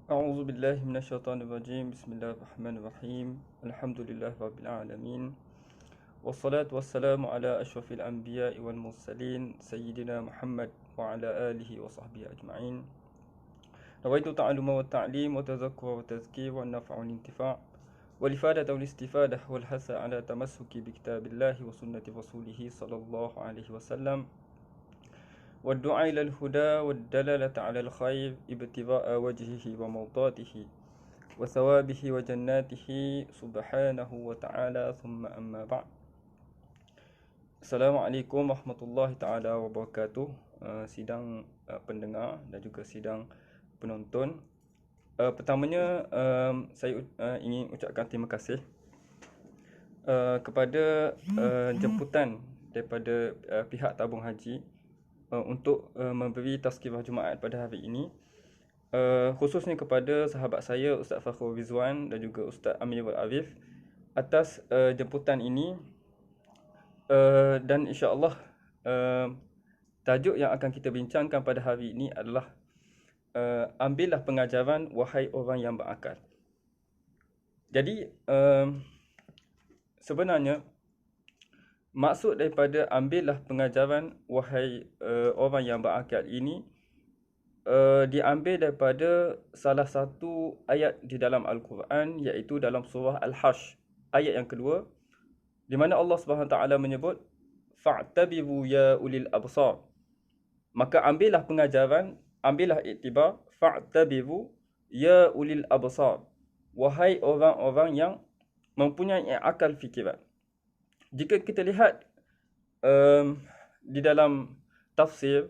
أعوذ بالله من الشيطان الرجيم بسم الله الرحمن الرحيم الحمد لله رب العالمين والصلاة والسلام على أشرف الأنبياء والمرسلين سيدنا محمد وعلى آله وصحبه أجمعين نويت التعلم والتعليم وتذكر والتذكير والنفع والانتفاع والإفادة والاستفادة والحث على تمسك بكتاب الله وسنة رسوله صلى الله عليه وسلم والدعاء إلى الهدى والدلالة على الخير ابتغاء وجهه ومرضاته وثوابه وجناته سبحانه وتعالى ثم أما بعد. Assalamualaikum warahmatullahi taala wabarakatuh. Sidang pendengar dan juga sidang penonton. Pertamanya saya ingin ucapkan terima kasih kepada jemputan daripada pihak tabung haji untuk memberi tazkirah Jumaat pada hari ini, khususnya kepada sahabat saya Ustaz Fakhrul Rizwan dan juga Ustaz Amirul Arif atas jemputan ini, dan insya-Allah tajuk yang akan kita bincangkan pada hari ini adalah ambillah pengajaran wahai orang yang berakal. Jadi sebenarnya maksud daripada ambillah pengajaran wahai orang yang berakal ini diambil daripada salah satu ayat di dalam Al-Quran, iaitu dalam surah Al-Hashr ayat yang kedua, di mana Allah Subhanahu Wa Taala menyebut fa'tabiru ya ulil absar. Maka ambillah pengajaran, ambillah iktibar, fa'tabiru ya ulil absar, wahai orang-orang yang mempunyai akal fikiran. Jika kita lihat di dalam tafsir,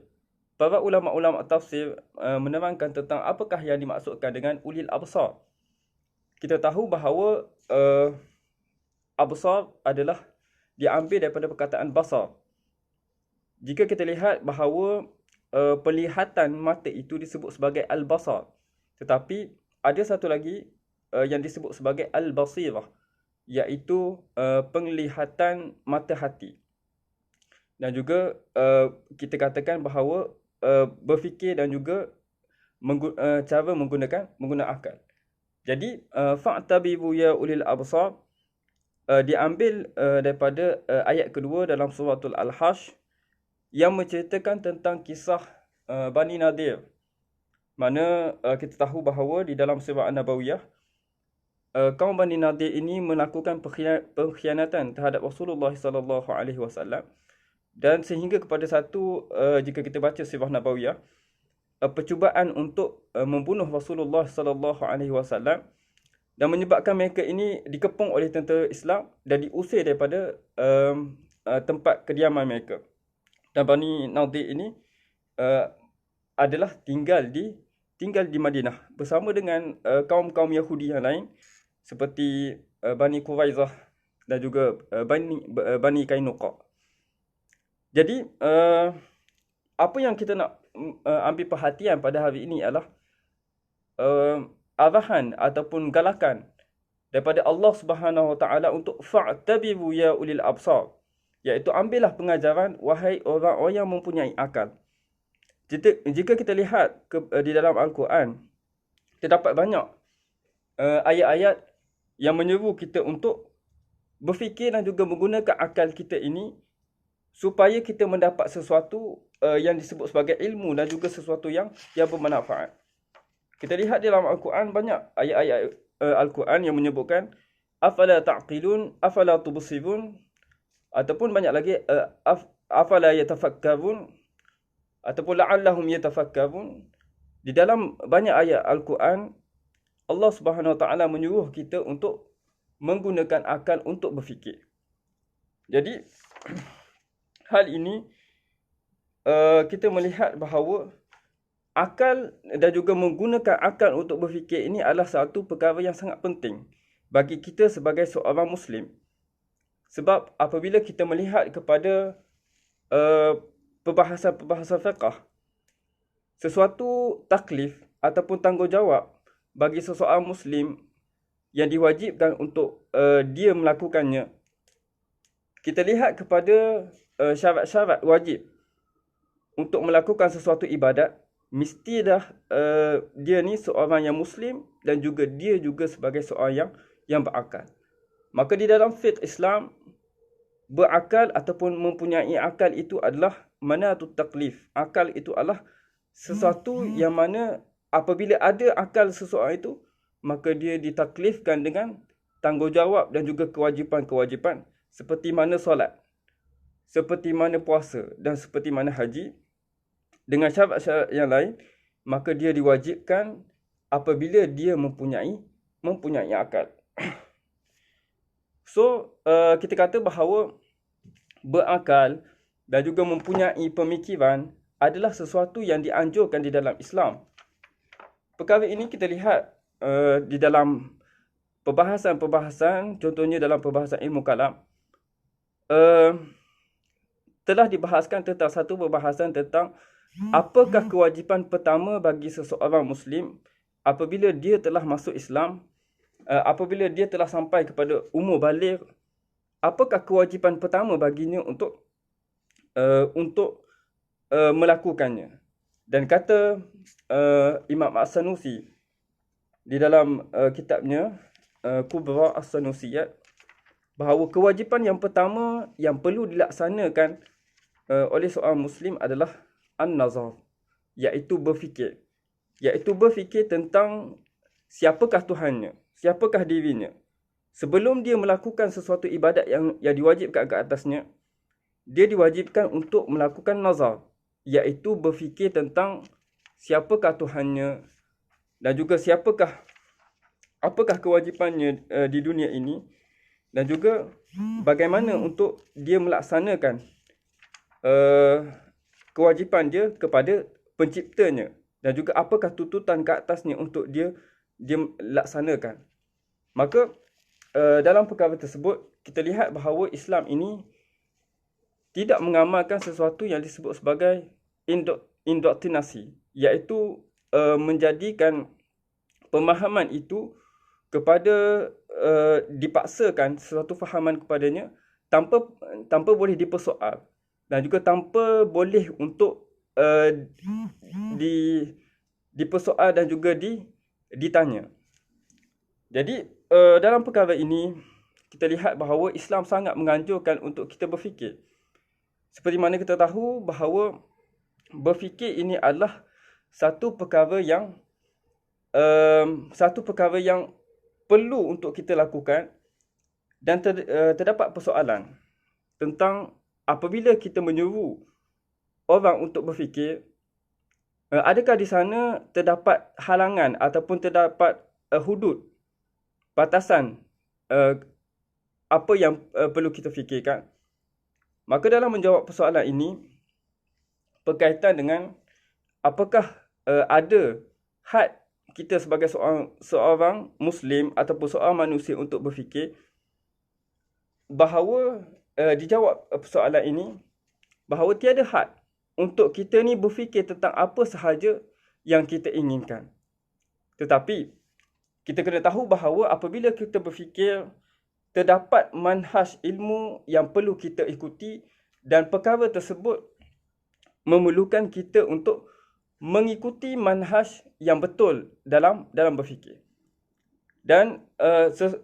para ulama-ulama tafsir menerangkan tentang apakah yang dimaksudkan dengan ulil absar. Kita tahu bahawa absar adalah diambil daripada perkataan basar. Jika kita lihat bahawa penglihatan mata itu disebut sebagai al-basar, tetapi ada satu lagi yang disebut sebagai al-basirah, iaitu penglihatan mata hati. Dan juga kita katakan bahawa berfikir dan juga cara menggunakan akal. Jadi fa'tabiru ya ulil absar diambil daripada ayat kedua dalam suratul Al-Hashr yang menceritakan tentang kisah Bani Nadir. Mana kita tahu bahawa di dalam surah An-Nabawiyah, kaum Bani Nadir ini melakukan pengkhianatan terhadap Rasulullah sallallahu alaihi wasallam, dan sehingga kepada satu jika kita baca sirah Nabawiyah, percubaan untuk membunuh Rasulullah sallallahu alaihi wasallam, dan menyebabkan mereka ini dikepung oleh tentera Islam dan diusir daripada tempat kediaman mereka. Dan Bani Nadir ini adalah tinggal di Madinah bersama dengan kaum-kaum Yahudi yang lain seperti Bani Quraizah dan juga Bani Qainuqa. Jadi apa yang kita nak ambil perhatian pada hari ini adalah arahan ataupun galakan daripada Allah Subhanahu Wa Taala untuk fa'tabiru ya ulil absar, iaitu ambillah pengajaran wahai orang-orang yang mempunyai akal. Jika kita lihat di dalam Al-Quran, terdapat banyak ayat-ayat yang menyeru kita untuk berfikir dan juga menggunakan akal kita ini supaya kita mendapat sesuatu yang disebut sebagai ilmu dan juga sesuatu yang bermanfaat. Kita lihat di dalam Al-Quran banyak ayat-ayat Al-Quran yang menyebutkan afala ta'qilun, afala tubsirun, ataupun banyak lagi afala yatafakkarun, ataupun la'allahum yatafakkarun. Di dalam banyak ayat Al-Quran, Allah Subhanahu Wa Taala menyuruh kita untuk menggunakan akal untuk berfikir. Jadi hal ini kita melihat bahawa akal dan juga menggunakan akal untuk berfikir ini adalah satu perkara yang sangat penting bagi kita sebagai seorang Muslim. Sebab apabila kita melihat kepada perbahasan fiqh, sesuatu taklif ataupun tanggungjawab bagi seseorang Muslim yang diwajibkan untuk dia melakukannya, kita lihat kepada syarat-syarat wajib untuk melakukan sesuatu ibadat, mesti dah dia ni seorang yang Muslim dan juga dia juga sebagai seorang yang berakal. Maka di dalam fiqh Islam, berakal ataupun mempunyai akal itu adalah manatut taklif. Akal itu adalah sesuatu yang mana apabila ada akal seseorang itu, maka dia ditaklifkan dengan tanggungjawab dan juga kewajipan-kewajipan seperti mana solat, seperti mana puasa dan seperti mana haji. Dengan syarat-syarat yang lain, maka dia diwajibkan apabila dia mempunyai akal. So, kita kata bahawa berakal dan juga mempunyai pemikiran adalah sesuatu yang dianjurkan di dalam Islam. Perkara ini kita lihat di dalam perbahasan-perbahasan, contohnya dalam perbahasan ilmu kalam, telah dibahaskan tentang satu perbahasan tentang apakah kewajipan pertama bagi seseorang Muslim apabila dia telah masuk Islam, apabila dia telah sampai kepada umur baligh, apakah kewajipan pertama baginya untuk melakukannya. Dan kata Imam As-Sanusi di dalam kitabnya Kubra As-Sanusiyat, bahawa kewajipan yang pertama yang perlu dilaksanakan oleh seorang Muslim adalah an-nazar, iaitu berfikir. Iaitu berfikir tentang siapakah Tuhannya, siapakah dirinya. Sebelum dia melakukan sesuatu ibadat yang diwajibkan ke atasnya, dia diwajibkan untuk melakukan nazar, iaitu berfikir tentang siapakah Tuhannya dan juga apakah kewajipannya di dunia ini, dan juga bagaimana untuk dia melaksanakan kewajipan dia kepada penciptanya, dan juga apakah tuntutan ke atasnya untuk dia laksanakan. Maka dalam perkara tersebut kita lihat bahawa Islam ini tidak mengamalkan sesuatu yang disebut sebagai indoktrinasi, iaitu menjadikan pemahaman itu kepada dipaksakan sesuatu fahaman kepadanya tanpa boleh dipersoal dan juga tanpa boleh untuk dipersoal dan juga ditanya. Jadi dalam perkara ini kita lihat bahawa Islam sangat menganjurkan untuk kita berfikir. Seperti mana kita tahu bahawa berfikir ini adalah satu perkara yang perlu untuk kita lakukan, dan terdapat persoalan tentang apabila kita menyuruh orang untuk berfikir, adakah di sana terdapat halangan ataupun terdapat hudud, batasan apa yang perlu kita fikirkan. Maka dalam menjawab persoalan ini berkaitan dengan apakah ada had kita sebagai seorang Muslim ataupun seorang manusia untuk berfikir, bahawa dijawab persoalan ini bahawa tiada had untuk kita ni berfikir tentang apa sahaja yang kita inginkan. Tetapi kita kena tahu bahawa apabila kita berfikir, terdapat manhaj ilmu yang perlu kita ikuti, dan perkara tersebut memerlukan kita untuk mengikuti manhaj yang betul dalam berfikir. Dan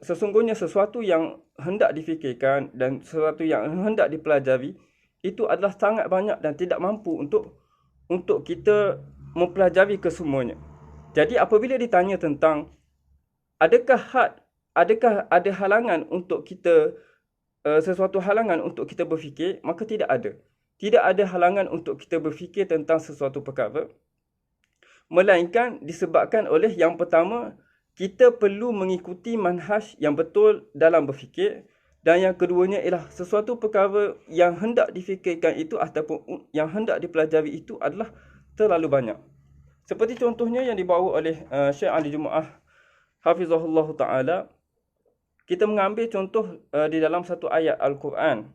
sesungguhnya sesuatu yang hendak difikirkan dan sesuatu yang hendak dipelajari itu adalah sangat banyak dan tidak mampu untuk kita mempelajari kesemuanya. Jadi apabila ditanya tentang adakah ada halangan untuk kita, sesuatu halangan untuk kita berfikir, maka tidak ada. Tidak ada halangan untuk kita berfikir tentang sesuatu perkara, melainkan disebabkan oleh yang pertama, kita perlu mengikuti manhaj yang betul dalam berfikir, dan yang keduanya ialah sesuatu perkara yang hendak difikirkan itu ataupun yang hendak dipelajari itu adalah terlalu banyak. Seperti contohnya yang dibawa oleh Syekh Ali Jumaah Hafizahullah Ta'ala, kita mengambil contoh di dalam satu ayat Al-Quran,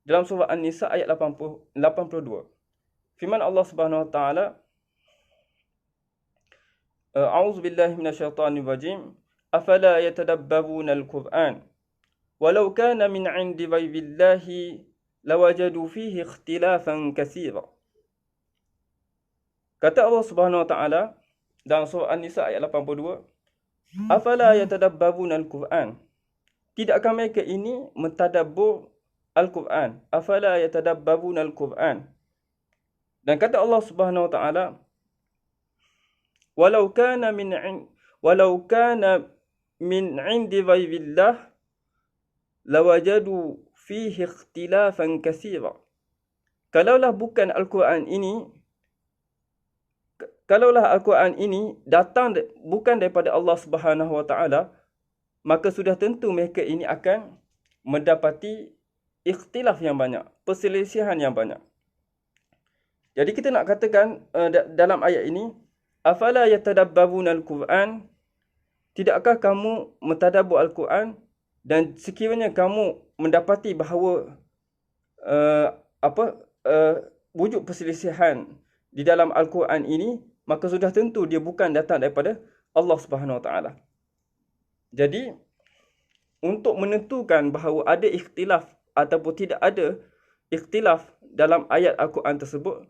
dalam surah An-Nisa ayat 82. Firman Allah Subhanahu Wa Ta'ala, A'udzu billahi minasyaitonir rajim. Afala yatadabbaruna al-Qur'an walau kana min 'indi ghayrillahi lawajadu fihi ikhtilafan katsira. Kata Allah Subhanahu Wa Taala dalam surah An-Nisa ayat 82, afala yatadabbaruna al-Quran? Tidakkah mereka ini mentadabbur Al-Quran? Afala yatadabbaruna al-Quran? Dan kata Allah Subhanahu Wa Taala, walau kana min 'indi ghairillah lawajadu fihi ikhtilafan katsira. Kalaulah Al-Quran ini datang bukan daripada Allah Subhanahu Wa Taala, maka sudah tentu mereka ini akan mendapati ikhtilaf yang banyak, perselisihan yang banyak. Jadi kita nak katakan dalam ayat ini, afala yatadabbaruna al-Quran? Tidakkah kamu mentadabbur Al-Quran? Dan sekiranya kamu mendapati bahawa wujud perselisihan di dalam Al-Quran ini, maka sudah tentu dia bukan datang daripada Allah Subhanahu Wa Taala. Jadi untuk menentukan bahawa ada ikhtilaf ataupun tidak ada ikhtilaf dalam ayat Al-Quran tersebut,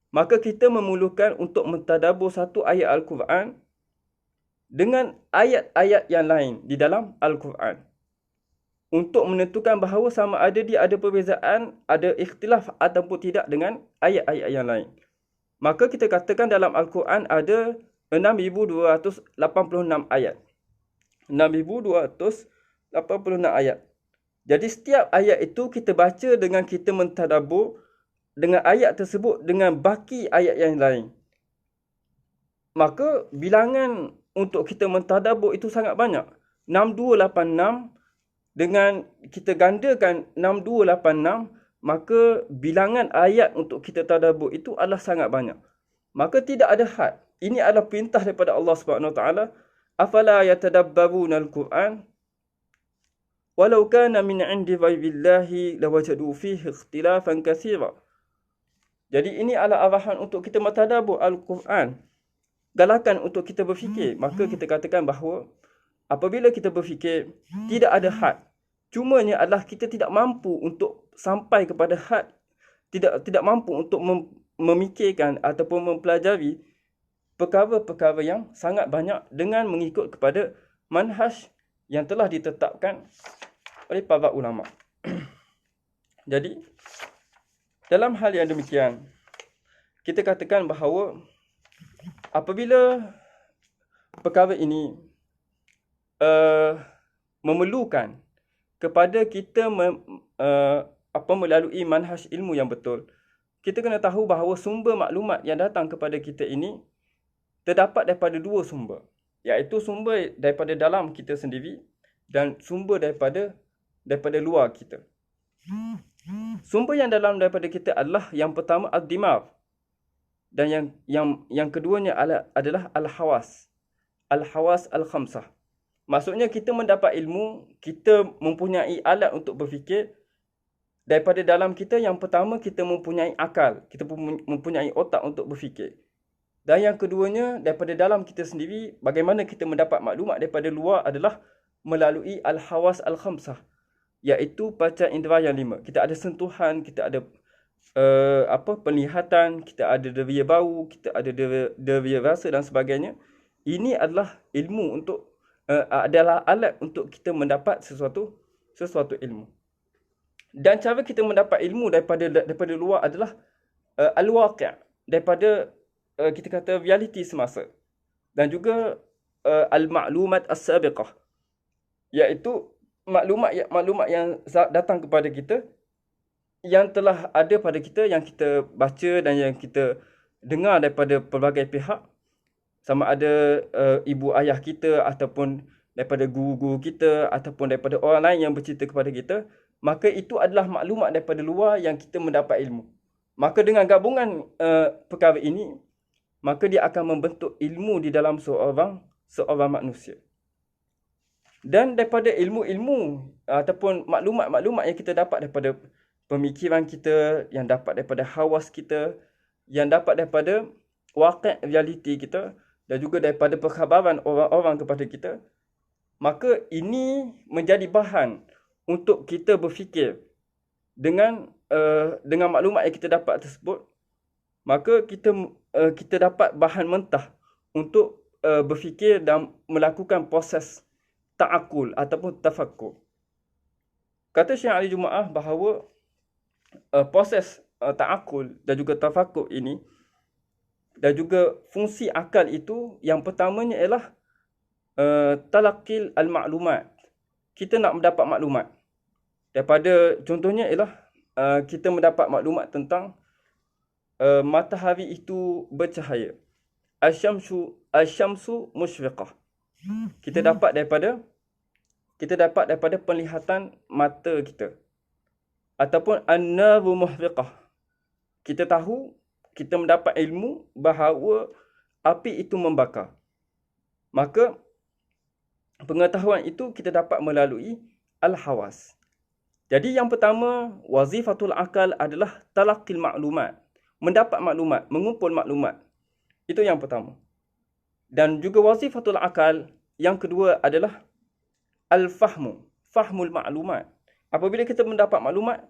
maka kita memerlukan untuk mentadabbur satu ayat Al-Quran dengan ayat-ayat yang lain di dalam Al-Quran, untuk menentukan bahawa sama ada dia ada perbezaan, ada ikhtilaf ataupun tidak dengan ayat-ayat yang lain. Maka kita katakan dalam Al-Quran ada 6,286 ayat. 6,286 ayat. Jadi setiap ayat itu kita baca dengan kita mentadabbur dengan ayat tersebut dengan baki ayat yang lain. Maka bilangan untuk kita mentadabbur itu sangat banyak. 6,286 dengan kita gandakan 6,286, maka bilangan ayat untuk kita tadabbur itu adalah sangat banyak. Maka tidak ada had. Ini adalah perintah daripada Allah Subhanahu Wa Taala. Afala yatadabbaruna al-Quran? Walau kana min 'indi ghayrillahi lawajadu fihi ikhtilafan katsira. Jadi ini adalah arahan untuk kita mentadabbur Al-Quran. Galakan untuk kita berfikir. Maka kita katakan bahawa apabila kita berfikir, tidak ada had. Cumanya adalah kita tidak mampu untuk sampai kepada had. Tidak mampu untuk memikirkan ataupun mempelajari perkara-perkara yang sangat banyak dengan mengikut kepada manhaj yang telah ditetapkan oleh para ulama. Jadi, dalam hal yang demikian, kita katakan bahawa apabila perkara ini memerlukan kepada kita melalui manhaj ilmu yang betul, kita kena tahu bahawa sumber maklumat yang datang kepada kita ini terdapat daripada dua sumber, iaitu sumber daripada dalam kita sendiri dan sumber daripada luar kita. Sumber yang dalam daripada kita adalah yang pertama ad-dimagh, dan yang keduanya adalah al-hawas al-khamsah. Maksudnya kita mendapat ilmu, kita mempunyai alat untuk berfikir. Daripada dalam kita, yang pertama kita mempunyai akal, kita mempunyai otak untuk berfikir. Dan yang keduanya daripada dalam kita sendiri, bagaimana kita mendapat maklumat daripada luar adalah melalui al-hawas al-khamsah, iaitu panca indera yang 5. Kita ada sentuhan, kita ada penglihatan, kita ada deria bau, kita ada deria rasa dan sebagainya. Ini adalah ilmu untuk adalah alat untuk kita mendapat sesuatu ilmu. Dan cara kita mendapat ilmu daripada luar adalah al-waqi', daripada kita kata realiti semasa, dan juga al-ma'lumat as-sabiqah, iaitu maklumat yang datang kepada kita, yang telah ada pada kita, yang kita baca dan yang kita dengar daripada pelbagai pihak, sama ada ibu ayah kita ataupun daripada guru-guru kita ataupun daripada orang lain yang bercerita kepada kita. Maka itu adalah maklumat daripada luar yang kita mendapat ilmu. Maka dengan gabungan perkara ini, maka dia akan membentuk ilmu di dalam seorang manusia. Dan daripada ilmu-ilmu ataupun maklumat-maklumat yang kita dapat daripada pemikiran kita, yang dapat daripada hawas kita, yang dapat daripada waqi' realiti kita, dan juga daripada perkhabaran orang-orang kepada kita, maka ini menjadi bahan untuk kita berfikir dengan maklumat yang kita dapat tersebut. Maka kita kita dapat bahan mentah untuk berfikir dan melakukan proses ta'akul ataupun tafakkur. Kata Syekh Ali Jumaah bahawa proses ta'akul dan juga tafakkur ini dan juga fungsi akal itu yang pertamanya ialah talaqil al-maklumat. Kita nak mendapat maklumat. Daripada contohnya ialah kita mendapat maklumat tentang matahari itu bercahaya. Asyamsu musyriqah. Kita dapat daripada penglihatan mata kita. Ataupun an-naru muhriqah. Kita mendapat ilmu bahawa api itu membakar. Maka pengetahuan itu kita dapat melalui al-hawas. Jadi yang pertama, wazifatul akal adalah talaqil maklumat. Mendapat maklumat, mengumpul maklumat. Itu yang pertama. Dan juga wazifatul akal yang kedua adalah al-fahmu, fahmul maklumat. Apabila kita mendapat maklumat,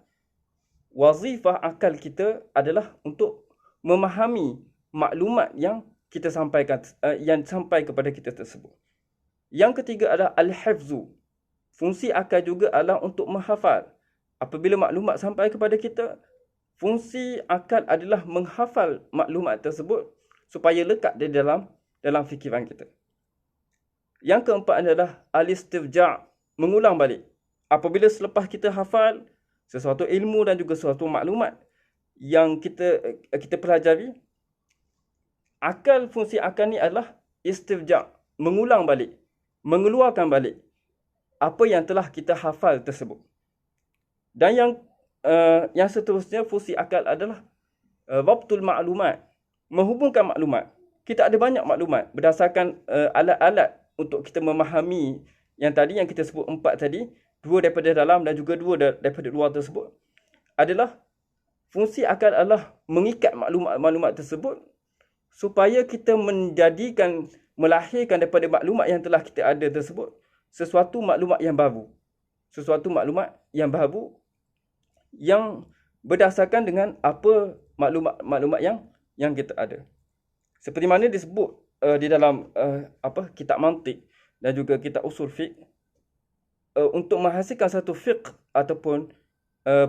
wazifah akal kita adalah untuk memahami maklumat yang kita sampaikan, yang sampai kepada kita tersebut. Yang ketiga adalah al-hifzu. Fungsi akal juga adalah untuk menghafal. Apabila maklumat sampai kepada kita, fungsi akal adalah menghafal maklumat tersebut supaya lekat di dalam fikiran kita. Yang keempat adalah al-istirja', mengulang balik. Apabila selepas kita hafal sesuatu ilmu dan juga sesuatu maklumat yang kita pelajari, fungsi akal ni adalah istirja', mengulang balik, mengeluarkan balik apa yang telah kita hafal tersebut. Dan yang seterusnya, fungsi akal adalah wabtul maklumat, menghubungkan maklumat. Kita ada banyak maklumat berdasarkan alat-alat untuk kita memahami yang kita sebut 4 tadi, 2 daripada dalam dan juga 2 daripada luar tersebut. Adalah fungsi akal adalah mengikat maklumat-maklumat tersebut supaya kita melahirkan daripada maklumat yang telah kita ada tersebut sesuatu maklumat yang baru. Sesuatu maklumat yang baru yang berdasarkan dengan apa maklumat yang kita ada. Seperti mana disebut di dalam kitab mantiq dan juga kitab usul fiqh, untuk menghasilkan satu fiqh ataupun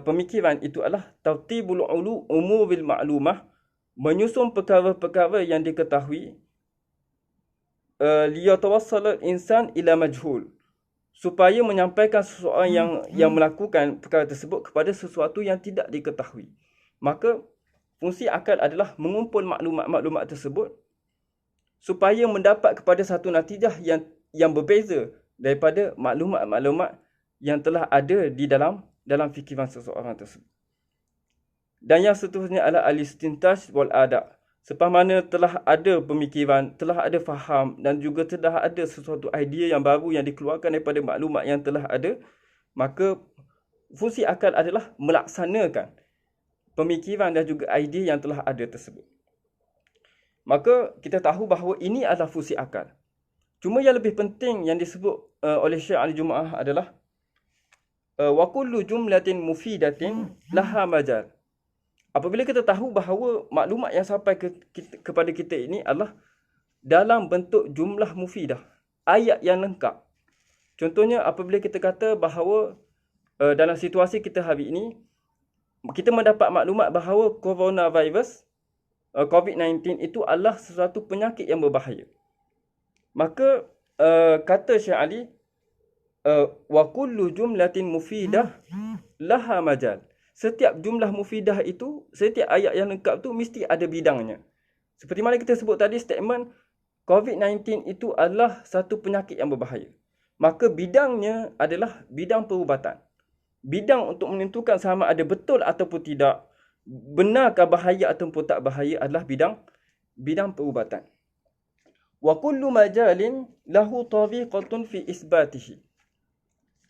pemikiran itu adalah tartibul umuril ma'lumah, menyusun perkara-perkara yang diketahui, liyatawassal insan ila majhul, supaya menyampaikan seseorang yang melakukan perkara tersebut kepada sesuatu yang tidak diketahui. Maka fungsi akal adalah mengumpul maklumat-maklumat tersebut supaya mendapat kepada satu natijah yang berbeza daripada maklumat-maklumat yang telah ada di dalam fikiran seseorang tersebut. Dan yang seterusnya adalah al-istintaj wal adab. Selepas mana telah ada pemikiran, telah ada faham dan juga telah ada sesuatu idea yang baru yang dikeluarkan daripada maklumat yang telah ada, maka fungsi akal adalah melaksanakan pemikiran dan juga idea yang telah ada tersebut. Maka kita tahu bahawa ini adalah fungsi akal. Cuma yang lebih penting yang disebut oleh Syekh Ali Jumaah adalah wa kullu jumlatin mufidatin laha majal. Apabila kita tahu bahawa maklumat yang sampai kepada kita ini adalah dalam bentuk jumlah mufidah, ayat yang lengkap. Contohnya apabila kita kata bahawa dalam situasi kita hari ini, kita mendapat maklumat bahawa coronavirus, COVID-19 itu adalah sesuatu penyakit yang berbahaya. Maka kata Syekh Ali, wa kullu jumlatin mufidah laha majal. Setiap jumlah mufidah itu, setiap ayat yang lengkap tu mesti ada bidangnya. Seperti mana kita sebut tadi, statement COVID-19 itu adalah satu penyakit yang berbahaya. Maka bidangnya adalah bidang perubatan. Bidang untuk menentukan sama ada betul ataupun tidak, benarkah bahaya ataupun tak bahaya adalah bidang perubatan. Wa kullu majalin lahu tariqatun fi isbatihi.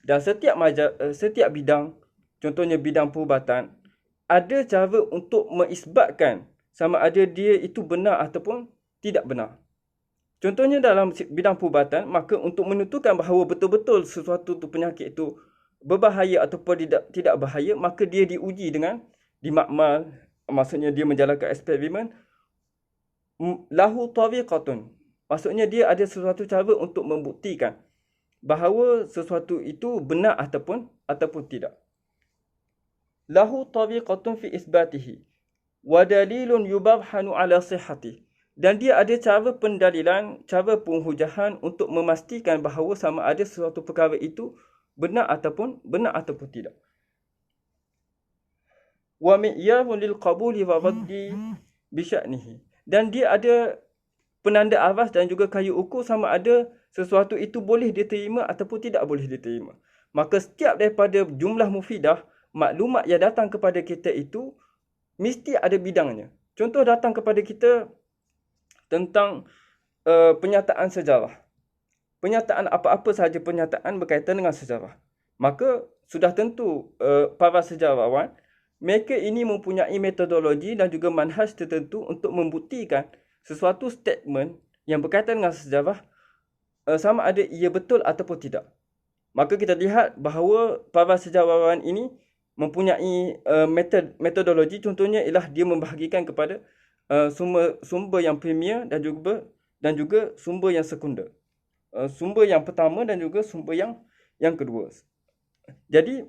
Dan setiap bidang, contohnya bidang perubatan, ada cara untuk mengisbatkan sama ada dia itu benar ataupun tidak benar. Contohnya dalam bidang perubatan, maka untuk menentukan bahawa betul-betul sesuatu tu penyakit itu berbahaya ataupun tidak bahaya, maka dia diuji di makmal, maksudnya dia menjalankan eksperimen lahu tariqatun. Maksudnya dia ada sesuatu cara untuk membuktikan bahawa sesuatu itu benar ataupun tidak. Lahu tariqatun fi isbatihi wa dalilun yubarhanu ala sihhati. Dan dia ada cara pendalilan, cara penghujahan untuk memastikan bahawa sama ada sesuatu perkara itu benar ataupun tidak. Wa mi'yarun lil qabuli wa raddi bi sya'nihi. Dan dia ada penanda aras dan juga kayu ukur sama ada sesuatu itu boleh diterima ataupun tidak boleh diterima. Maka setiap daripada jumlah mufidah, maklumat yang datang kepada kita itu mesti ada bidangnya. Contoh datang kepada kita tentang penyataan sejarah. Penyataan apa-apa sahaja penyataan berkaitan dengan sejarah. Maka sudah tentu para sejarawan, mereka ini mempunyai metodologi dan juga manhaj tertentu untuk membuktikan sesuatu statement yang berkaitan dengan sejarah sama ada ia betul ataupun tidak. Maka kita lihat bahawa para sejarawan ini mempunyai metodologi, contohnya ialah dia membahagikan kepada sumber yang premier dan juga sumber yang sekunder. Sumber yang pertama dan juga sumber yang kedua. Jadi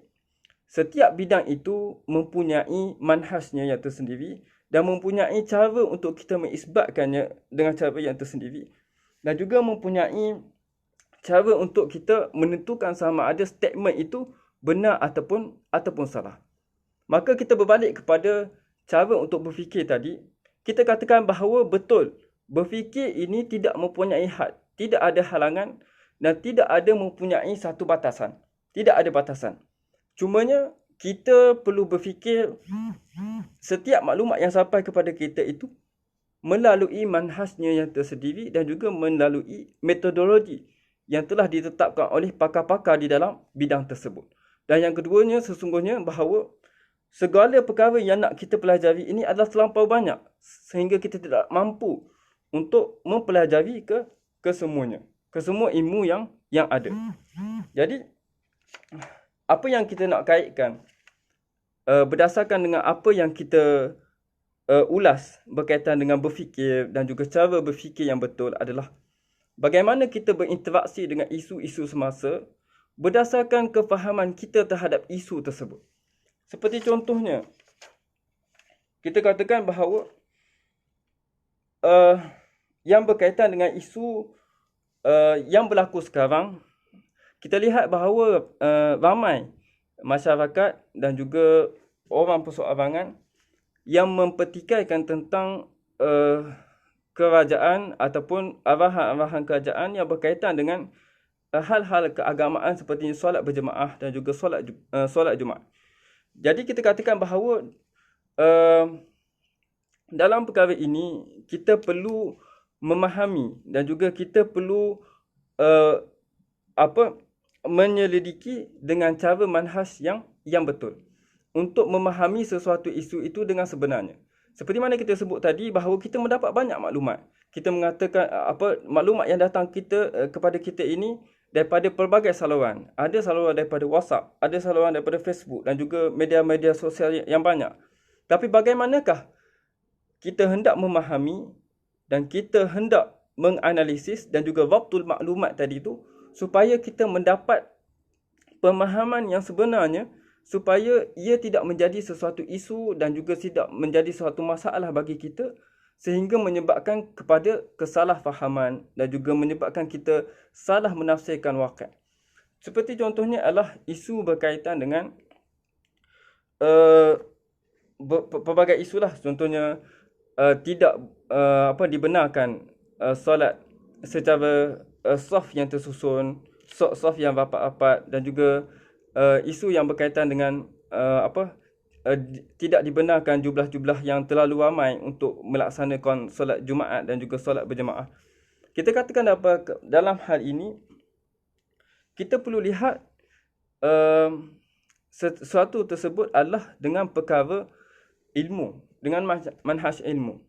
setiap bidang itu mempunyai manhajnya yang tersendiri dan mempunyai cara untuk kita mengisbatkannya dengan cara yang tersendiri. Dan juga mempunyai cara untuk kita menentukan sama ada statement itu benar ataupun salah. Maka kita berbalik kepada cara untuk berfikir tadi. Kita katakan bahawa betul, berfikir ini tidak mempunyai had, tidak ada halangan dan tidak ada mempunyai satu batasan. Tidak ada batasan. Cumanya kita perlu berfikir setiap maklumat yang sampai kepada kita itu melalui manhajnya yang tersendiri dan juga melalui metodologi yang telah ditetapkan oleh pakar-pakar di dalam bidang tersebut. Dan yang keduanya sesungguhnya bahawa segala perkara yang nak kita pelajari ini adalah terlampau banyak sehingga kita tidak mampu untuk mempelajari ke semuanya, ke semua ilmu yang ada. Jadi apa yang kita nak kaitkan berdasarkan dengan apa yang kita ulas berkaitan dengan berfikir dan juga cara berfikir yang betul adalah bagaimana kita berinteraksi dengan isu-isu semasa berdasarkan kefahaman kita terhadap isu tersebut. Seperti contohnya, kita katakan bahawa yang berkaitan dengan isu yang berlaku sekarang, kita lihat bahawa ramai masyarakat dan juga orang perseorangan yang mempertikaikan tentang kerajaan ataupun arahan-arahan kerajaan yang berkaitan dengan hal-hal keagamaan seperti solat berjemaah dan juga solat Jumaat. Jadi kita katakan bahawa dalam perkara ini kita perlu memahami dan juga kita perlu menyelidiki dengan cara manhaj yang betul untuk memahami sesuatu isu itu dengan sebenarnya. Seperti mana kita sebut tadi bahawa kita mendapat banyak maklumat. Kita mengatakan maklumat yang datang kepada kita ini daripada pelbagai saluran. Ada saluran daripada WhatsApp, ada saluran daripada Facebook dan juga media-media sosial yang banyak. Tapi bagaimanakah kita hendak memahami dan kita hendak menganalisis dan juga waktul maklumat tadi itu supaya kita mendapat pemahaman yang sebenarnya supaya ia tidak menjadi sesuatu isu dan juga tidak menjadi sesuatu masalah bagi kita sehingga menyebabkan kepada kesalahfahaman dan juga menyebabkan kita salah menafsirkan waqi'. Seperti contohnya adalah isu berkaitan dengan pelbagai isu lah. Contohnya tidak dibenarkan solat secara saf yang tersusun, saf yang rapat-rapat dan juga isu yang berkaitan dengan tidak dibenarkan jumlah-jumlah yang terlalu ramai untuk melaksanakan solat Jumaat dan juga solat berjemaah. Kita katakan dalam hal ini, kita perlu lihat sesuatu tersebut adalah dengan perkara ilmu, dengan manhaj ilmu.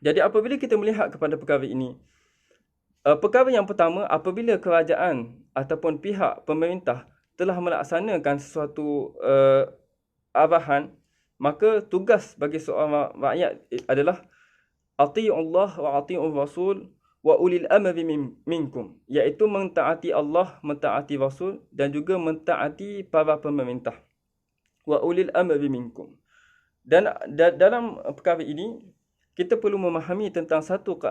Jadi apabila kita melihat kepada perkara ini, perkara yang pertama, apabila kerajaan ataupun pihak pemerintah telah melaksanakan sesuatu arahan, maka tugas bagi seorang rakyat adalah ati'u Allah wa ati'u Rasul wa ulil amri minkum, iaitu mentaati Allah, mentaati Rasul dan juga mentaati para pemerintah. Wa ulil amri minkum. Dan dalam perkara ini kita perlu memahami tentang satu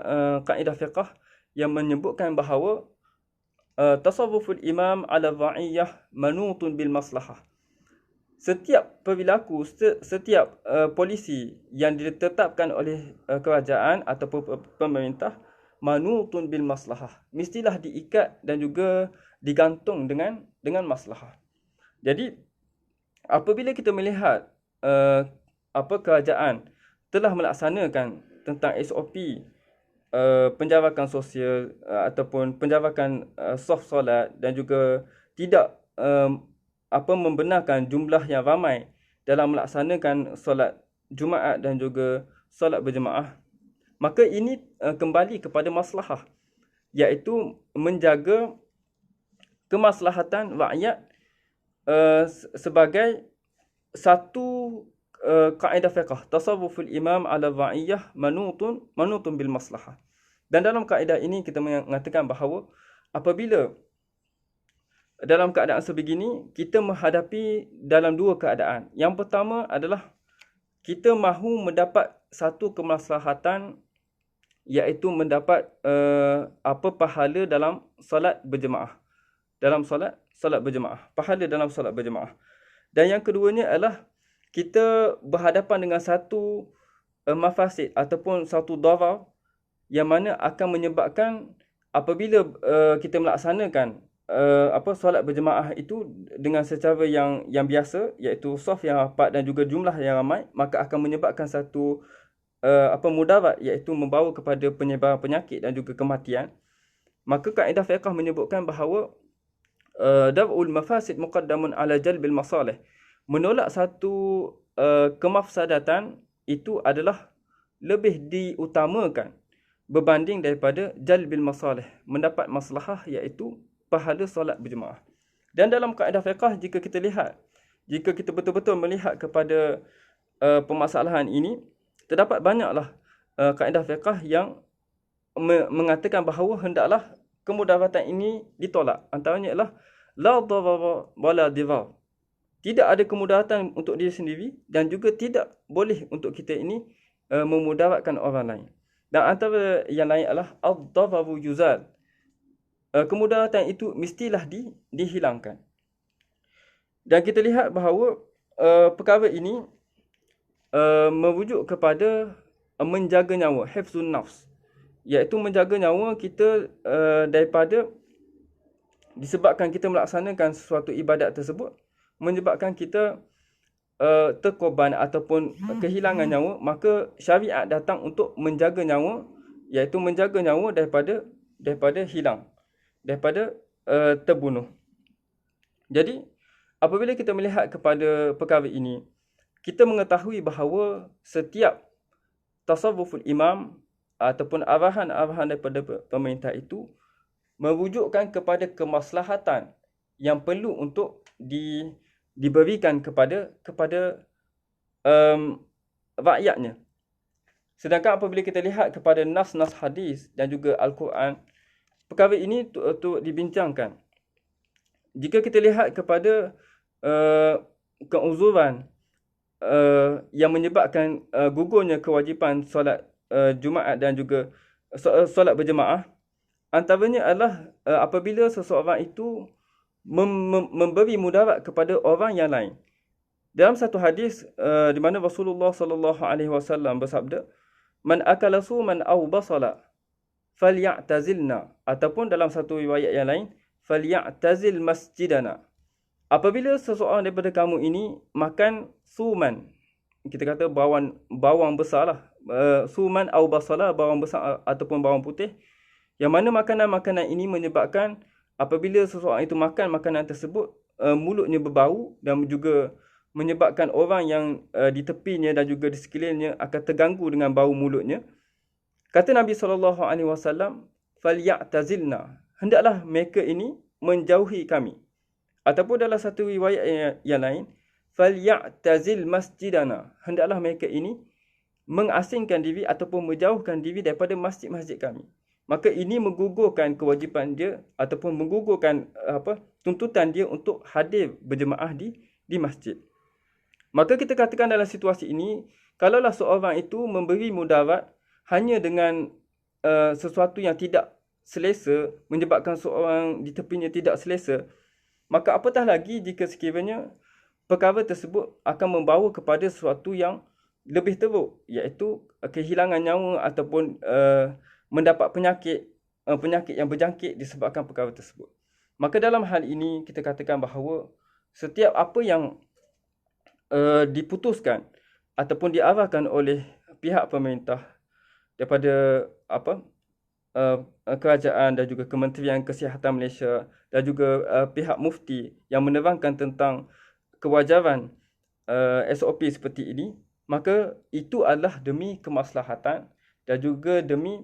kaedah fiqh yang menyebutkan bahawa tasarruful imam ala ra'iyah manutun bil maslahah. Setiap perilaku, setiap polisi yang ditetapkan oleh kerajaan ataupun pemerintah manutun bil maslahah, mestilah diikat dan juga digantung dengan maslahah. Jadi apabila kita melihat kerajaan telah melaksanakan tentang SOP penjarakan sosial ataupun penjarakan soft solat dan juga tidak membenarkan jumlah yang ramai dalam melaksanakan solat Jumaat dan juga solat berjemaah, maka ini kembali kepada maslahah, iaitu menjaga kemaslahatan rakyat sebagai satu kaedah fiqh, tasarruful imam ala ra'iyah manutun bil maslahah. Dan dalam kaedah ini kita mengatakan bahawa apabila dalam keadaan sebegini kita menghadapi dalam dua keadaan. Yang pertama adalah kita mahu mendapat satu kemaslahatan, iaitu mendapat pahala dalam solat berjemaah. Dalam solat berjemaah, pahala dalam solat berjemaah. Dan yang keduanya adalah kita berhadapan dengan satu mafasid ataupun satu darar yang mana akan menyebabkan apabila kita melaksanakan solat berjemaah itu dengan secara yang biasa, iaitu saf yang rapat dan juga jumlah yang ramai, maka akan menyebabkan satu mudarat, iaitu membawa kepada penyebaran penyakit dan juga kematian. Maka kaedah fiqh menyebutkan bahawa dar'ul mafasid muqaddamun ala jalbil masalih. Menolak satu kemafsadatan itu adalah lebih diutamakan berbanding daripada jalbil masalih, mendapat maslahah, iaitu pahala solat berjemaah. Dan dalam kaedah fiqh, jika kita betul-betul melihat kepada permasalahan ini, terdapat banyaklah kaedah fiqh yang mengatakan bahawa hendaklah kemudaratan ini ditolak. Antaranya ialah la darara wala dirar. Tidak ada kemudaratan untuk diri sendiri dan juga tidak boleh untuk kita ini memudaratkan orang lain. Dan antara yang lain adalah ad-dararu yuzal. Kemudaratan itu mestilah dihilangkan. Dan kita lihat bahawa perkara ini merujuk kepada menjaga nyawa, hifzun nafs, iaitu menjaga nyawa kita daripada disebabkan kita melaksanakan sesuatu ibadat tersebut menyebabkan kita terkorban ataupun kehilangan nyawa, maka syariat datang untuk menjaga nyawa, iaitu menjaga nyawa daripada hilang, daripada terbunuh. Jadi apabila kita melihat kepada perkara ini, kita mengetahui bahawa setiap tasarruful imam ataupun arahan-arahan daripada pemerintah itu merujukkan kepada kemaslahatan yang perlu untuk diberikan kepada rakyatnya. Sedangkan apabila kita lihat kepada nas-nas hadis dan juga Al-Quran, perkara ini untuk dibincangkan. Jika kita lihat kepada keuzuran yang menyebabkan gugurnya kewajipan solat Jumaat dan juga solat berjemaah, antaranya adalah apabila seseorang itu memberi mudarat kepada orang yang lain. Dalam satu hadis di mana Rasulullah sallallahu alaihi wasallam bersabda, "Man akala suman aw basala falyatazilna," ataupun dalam satu riwayat yang lain, "falyatazil masjidana." Apabila seseorang daripada kamu ini makan suman, kita kata bawang besarlah, suman aw basala, bawang besar ataupun bawang putih, yang mana makanan-makanan ini menyebabkan apabila seseorang itu makan makanan tersebut, mulutnya berbau dan juga menyebabkan orang yang di tepinya dan juga di sekelilingnya akan terganggu dengan bau mulutnya. Kata Nabi SAW, "Falyatazilna," hendaklah mereka ini menjauhi kami. Ataupun dalam satu riwayat yang lain, "Falyatazil masjidana," hendaklah mereka ini mengasingkan diri ataupun menjauhkan diri daripada masjid-masjid kami. Maka ini menggugurkan kewajipan dia ataupun menggugurkan tuntutan dia untuk hadir berjemaah di masjid. Maka kita katakan dalam situasi ini, kalaulah seorang itu memberi mudarat hanya dengan sesuatu yang tidak selesa, menyebabkan seorang di tepinya tidak selesa, maka apatah lagi jika sekiranya perkara tersebut akan membawa kepada sesuatu yang lebih teruk, iaitu kehilangan nyawa ataupun mendapat penyakit yang berjangkit disebabkan perkara tersebut. Maka dalam hal ini kita katakan bahawa setiap apa yang diputuskan ataupun diarahkan oleh pihak pemerintah daripada kerajaan dan juga Kementerian Kesihatan Malaysia dan juga pihak mufti yang menerangkan tentang kewajaran SOP seperti ini, maka itu adalah demi kemaslahatan dan juga demi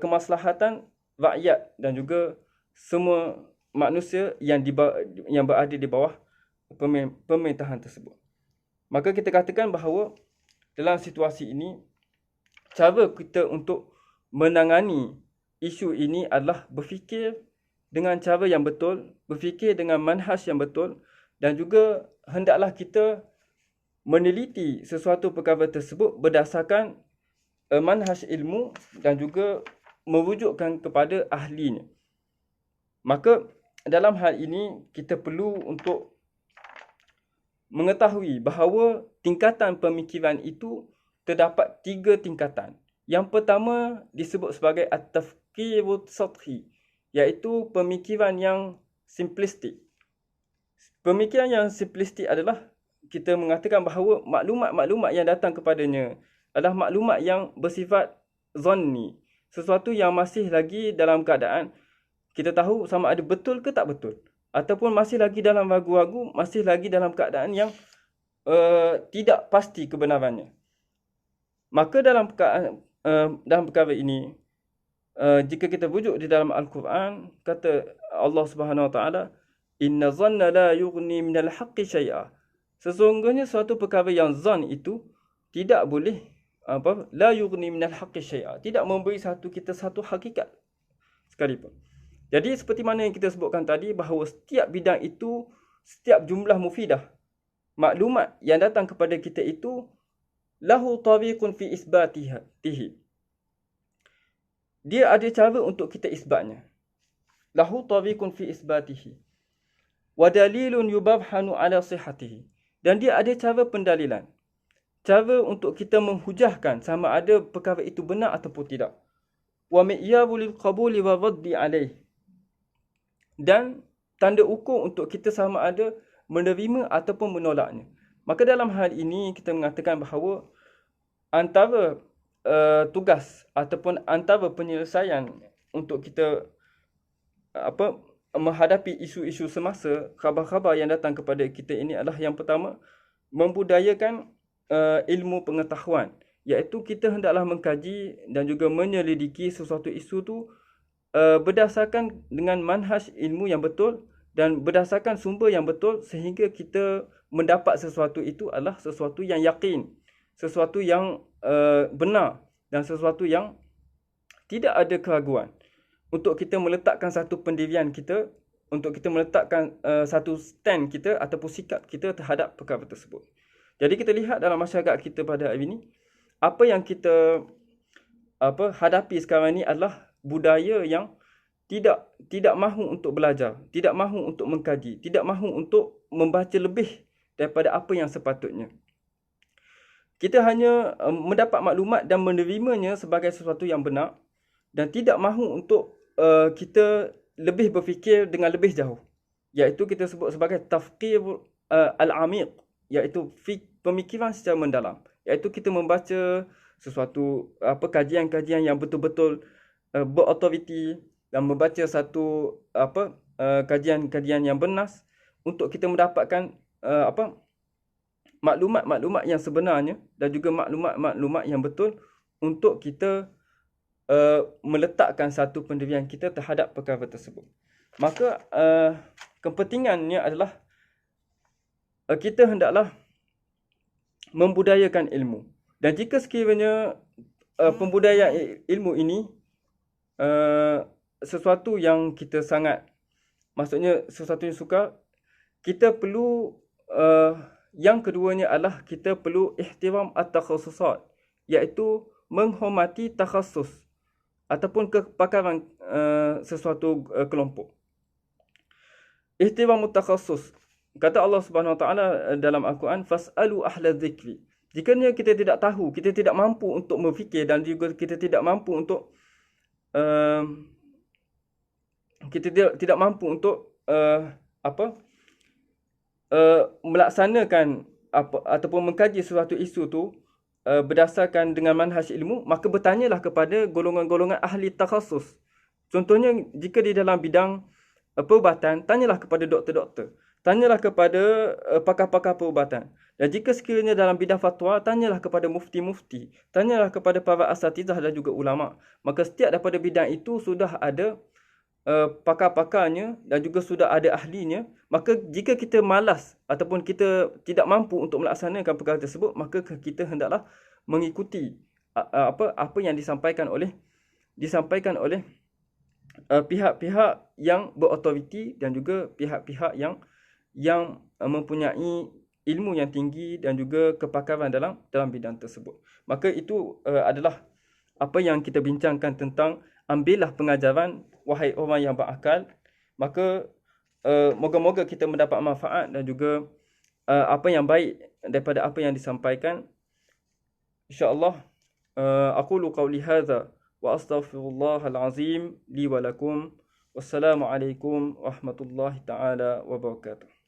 kemaslahatan rakyat dan juga semua manusia yang berada di bawah pemerintahan tersebut. Maka kita katakan bahawa dalam situasi ini, cara kita untuk menangani isu ini adalah berfikir dengan cara yang betul, berfikir dengan manhaj yang betul, dan juga hendaklah kita meneliti sesuatu perkara tersebut berdasarkan manhaj ilmu dan juga merujukkan kepada ahlinya. Maka dalam hal ini kita perlu untuk mengetahui bahawa tingkatan pemikiran itu terdapat 3 tingkatan. Yang pertama disebut sebagai at-tafkirut sathi, iaitu pemikiran yang simplistik. Pemikiran yang simplistik adalah kita mengatakan bahawa maklumat-maklumat yang datang kepadanya adalah maklumat yang bersifat zanni, sesuatu yang masih lagi dalam keadaan kita tahu sama ada betul ke tak betul, ataupun masih lagi dalam ragu-ragu, masih lagi dalam keadaan yang tidak pasti kebenarannya. Maka dalam perkara ini, jika kita rujuk di dalam Al-Quran, kata Allah Subhanahu Wa Taala, Inna zanna la yughni minal haqqi syai'a. Sesungguhnya suatu perkara yang zan itu tidak boleh la yughni minal haqqi syai'a, tidak memberi kita satu hakikat sekalipun. Jadi seperti mana yang kita sebutkan tadi, bahawa setiap bidang itu, setiap jumlah mufidah, maklumat yang datang kepada kita itu lahu tariqun fi isbatihi. Dia ada cara untuk kita isbatnya. Lahu tariqun fi isbatihi. Wa dalilun yubahhanu ala sihhatihi. Dan dia ada cara pendalilan. Cara untuk kita menghujahkan sama ada perkara itu benar ataupun tidak. Wa mi'yaru lil qabuli wa raddi alaih. Dan tanda ukur untuk kita sama ada menerima ataupun menolaknya. Maka dalam hal ini kita mengatakan bahawa antara tugas ataupun antara penyelesaian untuk kita menghadapi isu-isu semasa, khabar-khabar yang datang kepada kita ini adalah yang pertama, membudayakan ilmu pengetahuan, iaitu kita hendaklah mengkaji dan juga menyelidiki sesuatu isu tu berdasarkan dengan manhaj ilmu yang betul dan berdasarkan sumber yang betul, sehingga kita mendapat sesuatu itu adalah sesuatu yang yakin, sesuatu yang benar dan sesuatu yang tidak ada keraguan. Untuk kita meletakkan satu pendirian kita, untuk kita meletakkan satu stand kita ataupun sikap kita terhadap perkara tersebut. Jadi kita lihat dalam masyarakat kita pada hari ini, apa yang kita hadapi sekarang ini adalah budaya yang tidak mahu untuk belajar, tidak mahu untuk mengkaji, tidak mahu untuk membaca lebih daripada apa yang sepatutnya. Kita hanya mendapat maklumat dan menerimanya sebagai sesuatu yang benar dan tidak mahu untuk kita lebih berfikir dengan lebih jauh, iaitu kita sebut sebagai tafkir al-amiq, iaitu pemikiran secara mendalam, iaitu kita membaca sesuatu kajian-kajian yang betul-betul berautoriti dan membaca satu kajian-kajian yang benar untuk kita mendapatkan maklumat-maklumat yang sebenarnya dan juga maklumat-maklumat yang betul untuk kita meletakkan satu pendirian kita terhadap perkara tersebut. Maka kepentingannya adalah kita hendaklah membudayakan ilmu. Dan jika sekiranya pembudayaan ilmu ini sesuatu yang kita sangat, maksudnya sesuatu yang suka, kita perlu yang keduanya adalah kita perlu ihtiram at-takhasusat, iaitu menghormati takhasus ataupun kepakaran sesuatu kelompok. Ihtiram at-takhasus, kata Allah Subhanahu Wa Taala dalam Al-Quran, fas'alu ahla dzikri. Jikanya kita tidak tahu, kita tidak mampu untuk berfikir dan juga kita tidak mampu untuk tidak mampu untuk melaksanakan ataupun mengkaji sesuatu isu tu berdasarkan dengan manhaj ilmu, maka bertanyalah kepada golongan-golongan ahli takhasus. Contohnya, jika di dalam bidang perubatan, tanyalah kepada doktor-doktor, tanyalah kepada pakar-pakar perubatan. Dan jika sekiranya dalam bidang fatwa, tanyalah kepada mufti-mufti, tanyalah kepada para asatizah dan juga ulama. Maka setiap daripada bidang itu sudah ada pakar-pakarnya dan juga sudah ada ahlinya. Maka jika kita malas ataupun kita tidak mampu untuk melaksanakan perkara tersebut, maka kita hendaklah mengikuti apa yang disampaikan oleh pihak-pihak yang berautoriti dan juga pihak-pihak yang mempunyai ilmu yang tinggi dan juga kepakaran dalam bidang tersebut. Maka itu adalah apa yang kita bincangkan tentang ambillah pengajaran wahai orang yang berakal. Maka moga-moga kita mendapat manfaat dan juga apa yang baik daripada apa yang disampaikan. InsyaAllah aqulu qawli hadha wa astaghfirullahal azim li wa lakum. Wassalamualaikum warahmatullahi taala wabarakatuh.